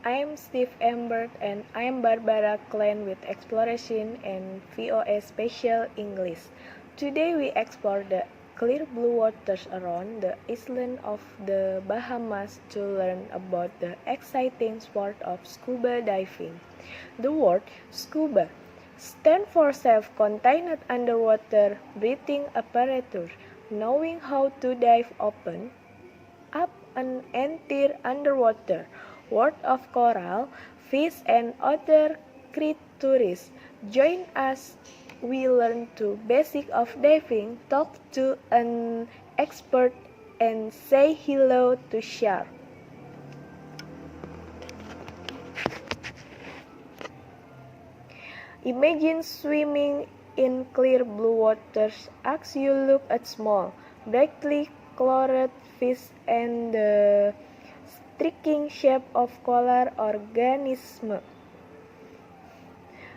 I'm Steve Embert and I'm Barbara Klein with Exploration and VOA Special English. Today we explore the clear blue waters around the island of the Bahamas to learn about the exciting sport of scuba diving. The word scuba stands for self-contained underwater breathing apparatus. Knowing how to dive open up an entire underwater world of coral, fish, and other creatures. Join us. We learn the basics of diving, talk to an expert, and say hello to shark. Imagine swimming in clear blue waters as you look at small, brightly colored fish and the striking shape of coral organisms.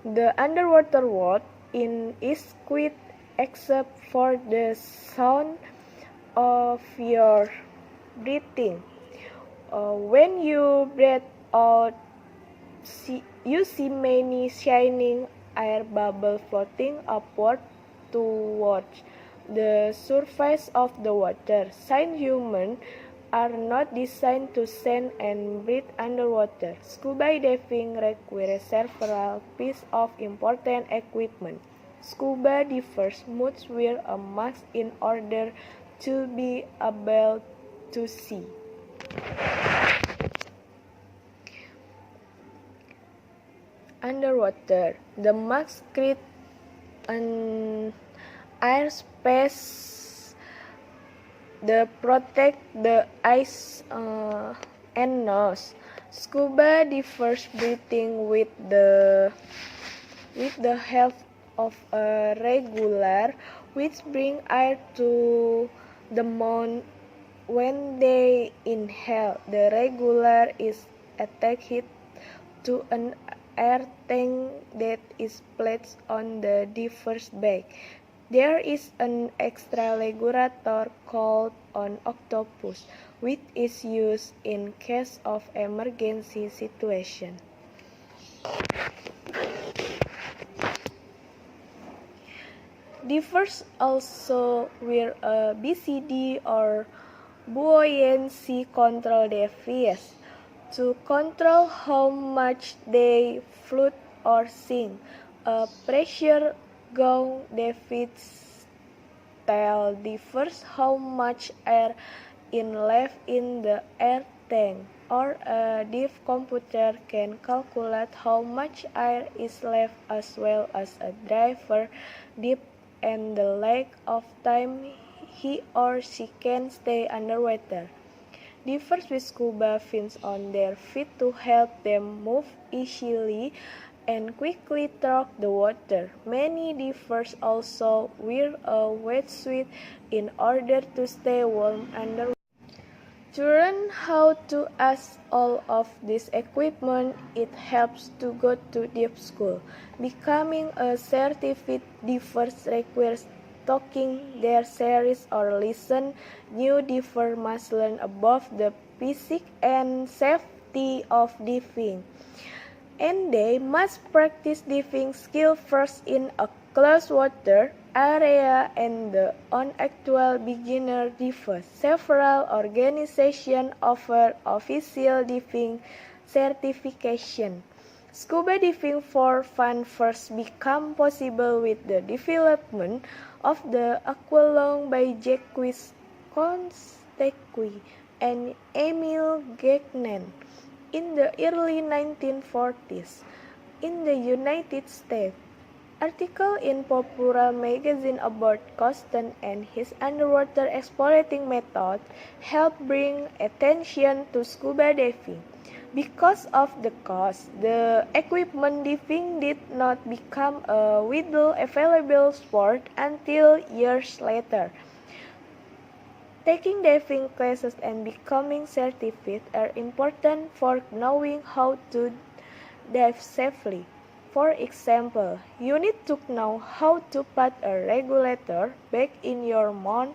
The underwater world is quiet except for the sound of your breathing. When you breathe out, you see many shining air bubbles floating upward towards the surface of the water. Since humans are not designed to sink and breathe underwater, scuba diving requires several pieces of important equipment. Scuba divers must wear a mask in order to be able to see. Underwater, the mask creates an airspace that protect the eyes and nose. Scuba divers breathing with the help of a regular, which bring air to the mouth when they inhale. The regular is attached to an air tank that is placed on the diver's back. There is an extra regulator called an octopus, which is used in case of emergency situation. Divers also wear a BCD or buoyancy control device to control how much they float or sink. A pressure gauge device tells divers how much air is left in the air tank, or a dive computer can calculate how much air is left as well as a diver depth and the length of time he or she can stay underwater. Divers with scuba fins on their feet to help them move easily and quickly through the water. Many divers also wear a wetsuit in order to stay warm underwater. To learn how to use all of this equipment, it helps to go to dive school. Becoming a certified diver requires taking their series or listen. New diver must learn about the physics and safety of diving, and they must practice diving skill first in a closed water area and on actual beginner divers. Several organizations offer official diving certification. Scuba diving for fun first became possible with the development of the aqualung by Jacques Constantine and Emile Gagnon in the early 1940s. In the United States, article in popular magazine about Coston and his underwater exploring method helped bring attention to scuba diving. Because of the cost, the equipment diving did not become a widely available sport until years later. Taking diving classes and becoming certified are important for knowing how to dive safely. For example, you need to know how to put a regulator back in your mouth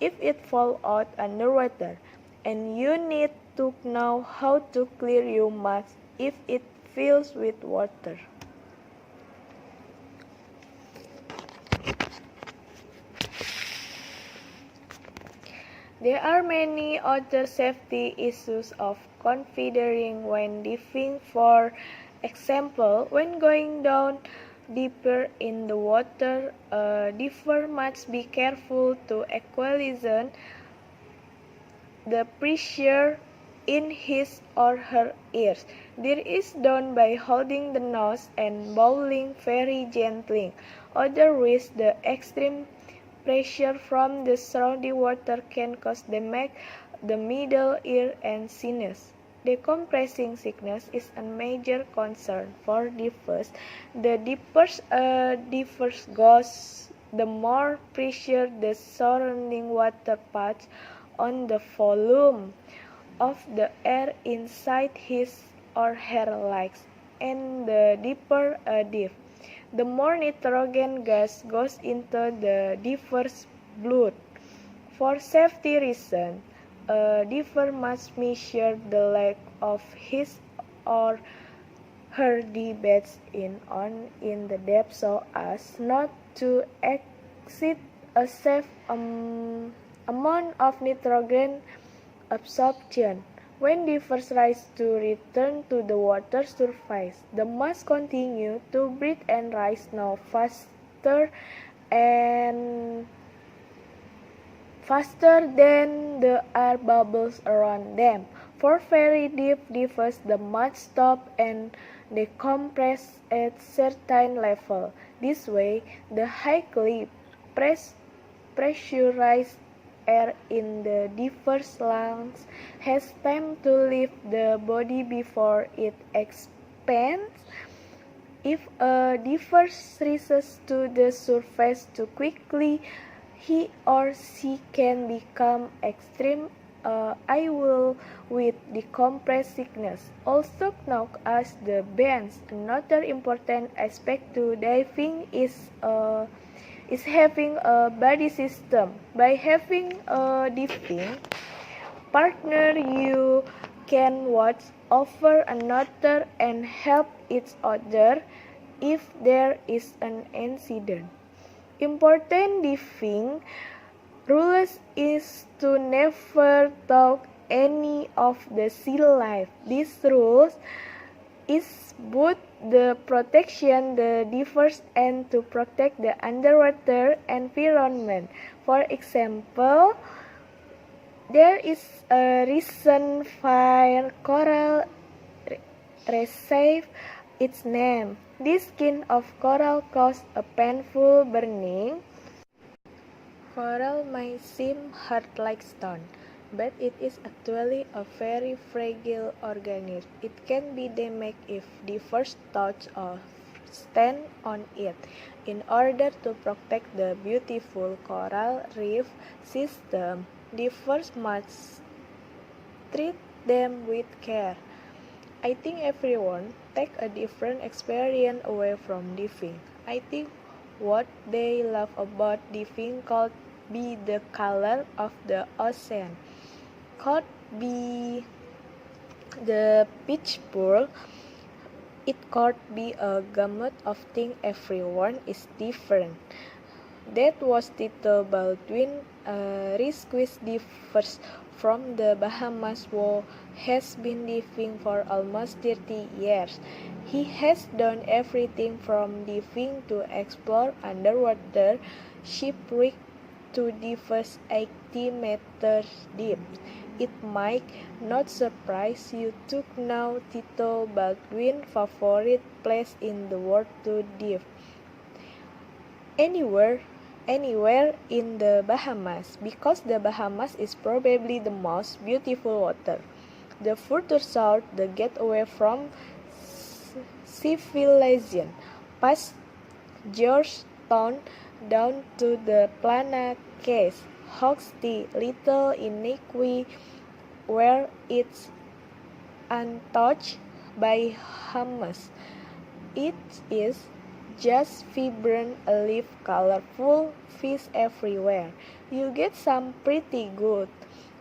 if it falls out underwater, and you need to know how to clear your mask if it fills with water. There are many other safety issues of considering when diving. For example, when going down deeper in the water, a diver must be careful to equalize the pressure in his or her ears. This is done by holding the nose and blowing very gently. Otherwise, the extreme pressure from the surrounding water can cause damage the middle ear and sinus. Decompressing sickness is a major concern for divers. The deeper a diver goes, the more pressure the surrounding water puts on the volume of the air inside his or her lungs, and the deeper a dive, the more nitrogen gas goes into the diver's blood. For safety reasons, a diver must measure the length of his or her depth in the depth so as not to exceed a safe amount of nitrogen absorption. When divers rise to return to the water surface, they must continue to breathe and rise now and faster than the air bubbles around them. For very deep divers, they must stop and decompress at certain level. This way, the highly pressurized air in the diver's lungs has time to leave the body before it expands. If a diver rises to the surface too quickly, he or she can become extreme ill with decompressed sickness, also known as the bends. Another important aspect to diving is having a buddy system. By having a diving partner, you can watch over another and help each other if there is an incident. Important diving rules is to never touch any of the sea life. These rules is both the protection the divers and to protect the underwater environment. For example, there is a recent fire coral reef its name. This skin of coral caused a painful burning. Coral may seem hard like stone, but it is actually a very fragile organism. It can be damaged if divers touch or stand on it. In order to protect the beautiful coral reef system, divers must treat them with care. I think everyone take a different experience away from diving. I think what they love about diving could be the color of the ocean, could be the beach ball, it could be a gamut of things. Everyone is different. That was Tito Baldwin, a rescue diver from the Bahamas who has been diving for almost 30 years. He has done everything from diving to explore underwater shipwreck to divers 80 meters deep. It might not surprise you to know Tito Baldwin's favorite place in the world to dive. Anywhere in the Bahamas, because the Bahamas is probably the most beautiful water. The further south the get away from civilization, past Georgetown down to the Plana Keys, Hawks the little Inuit where it's untouched by humans. It is just vibrant, alive, colorful fish everywhere. You get some pretty good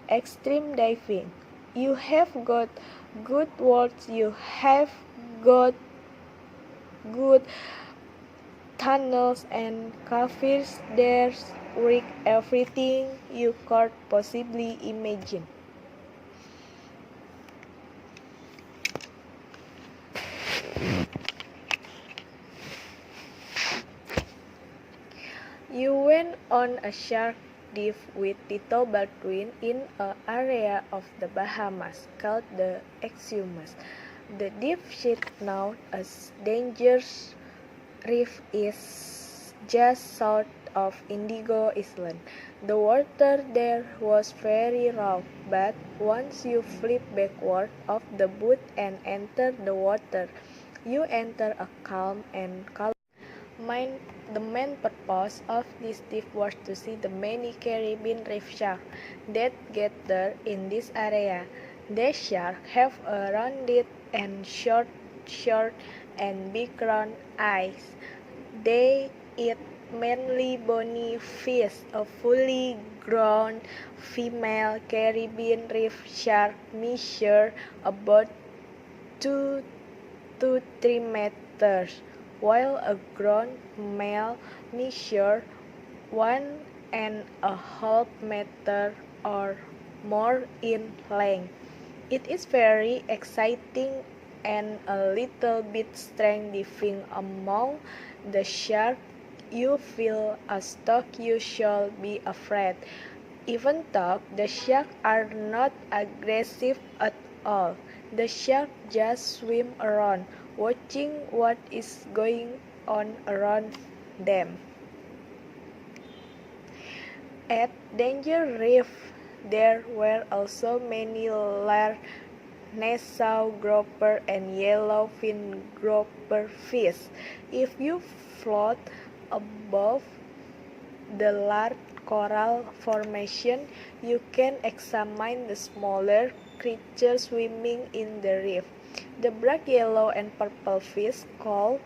extreme diving. You have got good words, you have got good tunnels and caves. There's rig everything you could possibly imagine. You went on a shark dive with Tito Baldwin in an area of the Bahamas called the Exumas. The deep sea known as Dangerous Reef is just south of Indigo Island. The water there was very rough, but once you flip backward off the boat and enter the water, you enter a calm and colorful. The main purpose of this dive was to see the many Caribbean reef sharks that gather in this area. These sharks have a rounded and short and big round eyes. They eat mainly bony fish. A fully grown female Caribbean reef shark measures about 2 to 3 meters, while a grown male measures 1.5 meters or more in length. It is very exciting and a little bit strange diving among the sharks. You feel as though you should be afraid, even though the sharks are not aggressive at all. The sharks just swim around, watching what is going on around them. At Danger Reef, there were also many large Nassau grouper and yellowfin grouper fish. If you float above the large coral formation, you can examine the smaller creatures swimming in the reef. The bright yellow and purple fish called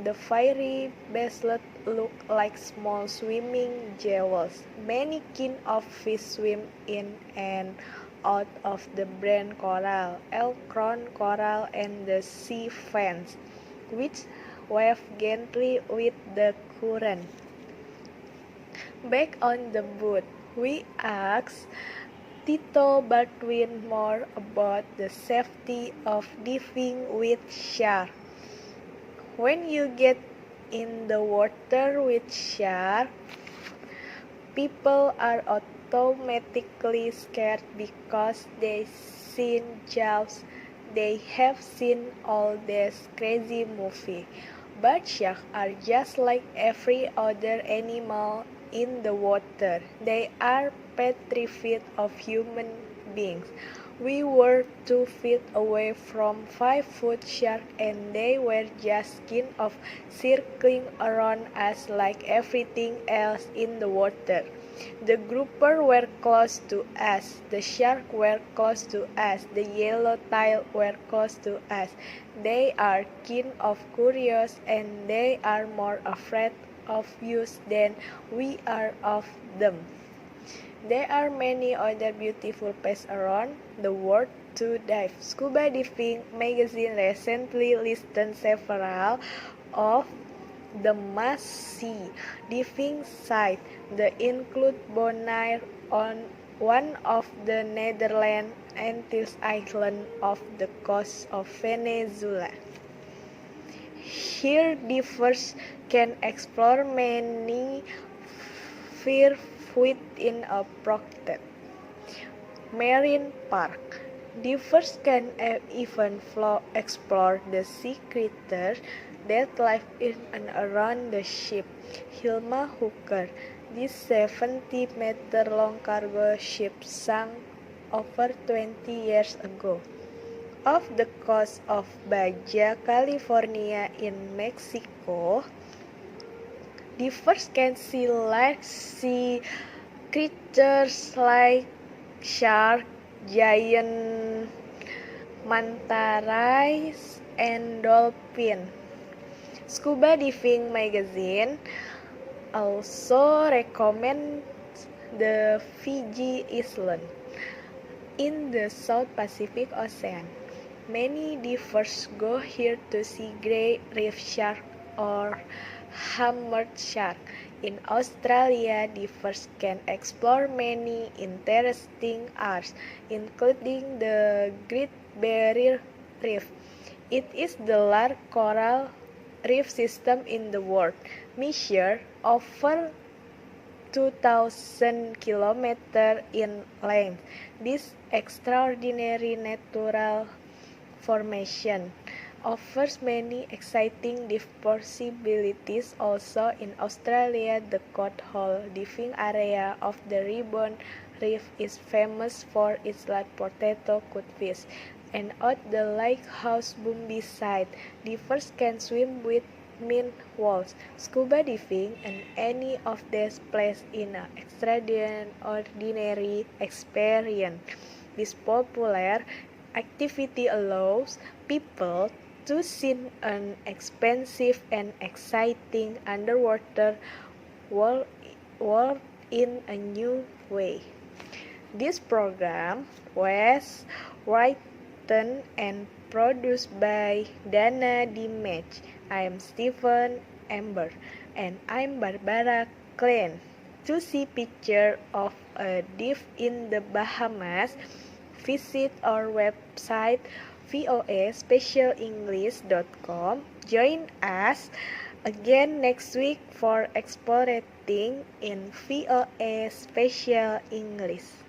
the fiery basslet look like small swimming jewels. Many kinds of fish swim in and out of the brine coral, elk-crown coral, and the sea fans, which wave gently with the current. Back on the boat, we asked Tito Baldwin more about the safety of diving with sharks. When you get in the water with sharks, people are automatically scared because they have seen all these crazy movies. But sharks are just like every other animal in the water. They are petrified of human beings. We were 2 feet away from 5-foot sharks and they were just kind of circling around us like everything else in the water. The grouper were close to us, the sharks were close to us, the yellowtail were close to us. They are kind of curious and they are more afraid of us than we are of them. There are many other beautiful places around the world to dive. Scuba Diving magazine recently listed several of the must-see diving sites. They include Bonaire on one of the Netherlands Antilles islands off the coast of Venezuela. Here divers can explore many fur within a protected marine park. Divers can even explore the sea creatures that live in and around the ship. Hilma Hooker, this 70-meter-long cargo ship sank over 20 years ago off the coast of Baja California in Mexico. Divers can see large sea creatures like sharks, giant manta rays, and dolphins. Scuba Diving magazine also recommends the Fiji Island. In the South Pacific Ocean, many divers go here to see grey reef shark or hammered shark. In Australia, divers can explore many interesting areas, including the Great Barrier Reef. It is the largest coral reef system in the world, measured over 2,000 kilometers in length. This extraordinary natural formation offers many exciting dive possibilities. Also in Australia, the coastal diving area of the Ribbon Reef is famous for its large potato codfish. And at the Lighthouse Bumby site, divers can swim with walls, scuba diving, and any of these places in an extraordinary experience. This popular activity allows people to see an expensive and exciting underwater world in a new way. This program was written and produced by Dana Dimage. I am Stephen Amber and I'm Barbara Klein. To see picture of a dive in the Bahamas, visit our website voaspecialenglish.com. Join us again next week for exploring in VOA Special English.